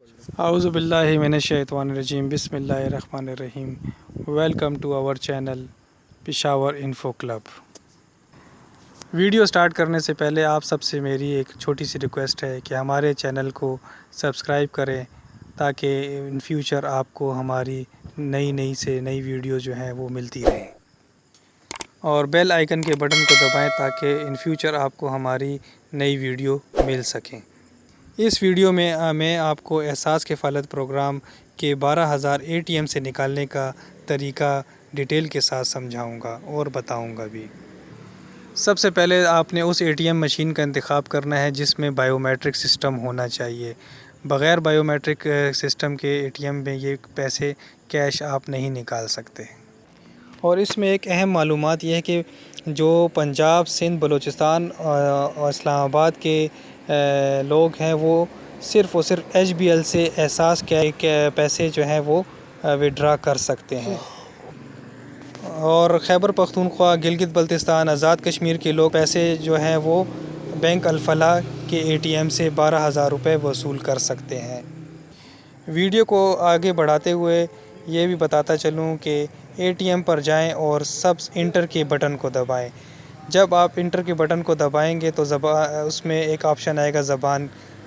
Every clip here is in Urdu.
اعوذ باللہ من الشیطان الرجیم، بسم اللہ الرحمن الرحیم۔ Welcome to our channel Peshawar info club. Video start کرنے سے پہلے آپ سب سے میری ایک چھوٹی سی ریکویسٹ ہے کہ ہمارے چینل کو سبسکرائب کریں تاکہ ان فیوچر آپ کو ہماری نئی ویڈیو جو ہیں وہ ملتی رہیں، اور بیل آئیکن کے بٹن کو دبائیں تاکہ ان فیوچر آپ کو ہماری نئی ویڈیو مل سکیں۔ اس ویڈیو میں آپ کو احساس کفالت پروگرام کے 12,000 ATM سے نکالنے کا طریقہ ڈیٹیل کے ساتھ سمجھاؤں گا اور بتاؤں گا بھی۔ سب سے پہلے آپ نے اس ATM مشین کا انتخاب کرنا ہے جس میں بائیو میٹرک سسٹم ہونا چاہیے۔ بغیر بائیو میٹرک سسٹم کے ATM میں یہ پیسے کیش آپ نہیں نکال سکتے۔ اور اس میں ایک اہم معلومات یہ ہے کہ جو پنجاب، سندھ، بلوچستان اور اسلام آباد کے لوگ ہیں وہ صرف HBL سے احساس کے پیسے جو ہیں وہ وڈرا کر سکتے ہیں، اور خیبر پختونخوا، گلگت بلتستان، آزاد کشمیر کے لوگ پیسے جو ہیں وہ بینک الفلاح کے ATM سے 12,000 روپے وصول کر سکتے ہیں۔ ویڈیو کو آگے بڑھاتے ہوئے یہ بھی بتاتا چلوں کہ ATM پر جائیں اور سبز انٹر کے بٹن کو دبائیں۔ جب آپ انٹر کے بٹن کو دبائیں گے تو اس میں ایک آپشن آئے گا زبان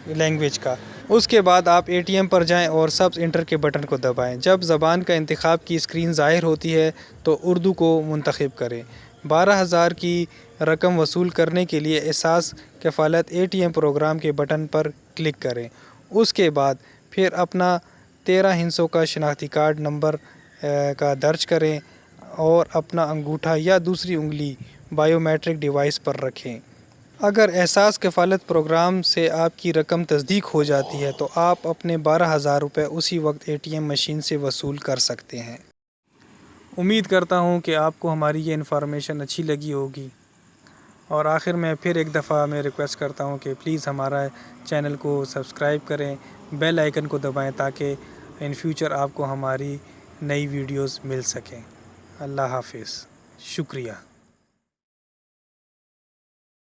لینگویج کا۔ اس کے بعد آپ ATM پر جائیں اور سبز انٹر کے بٹن کو دبائیں۔ جب زبان کا انتخاب کی اسکرین ظاہر ہوتی ہے تو اردو کو منتخب کریں۔ 12,000 کی رقم وصول کرنے کے لیے احساس کفالت ATM پروگرام کے بٹن پر کلک کریں۔ اس کے بعد پھر اپنا 13 ہندسوں کا شناختی کارڈ نمبر کا درج کریں اور اپنا انگوٹھا یا دوسری انگلی بائیو میٹرک ڈیوائس پر رکھیں۔ اگر احساس کفالت پروگرام سے آپ کی رقم تصدیق ہو جاتی ہے تو آپ اپنے 12,000 روپے اسی وقت ATM مشین سے وصول کر سکتے ہیں۔ امید کرتا ہوں کہ آپ کو ہماری یہ انفارمیشن اچھی لگی ہوگی، اور آخر میں پھر ایک دفعہ میں ریکویسٹ کرتا ہوں کہ پلیز ہمارا چینل کو سبسکرائب کریں، بیل آئیکن کو دبائیں تاکہ ان فیوچر آپ کو ہماری نئی ویڈیوز مل سکیں۔ اللہ حافظ، شکریہ۔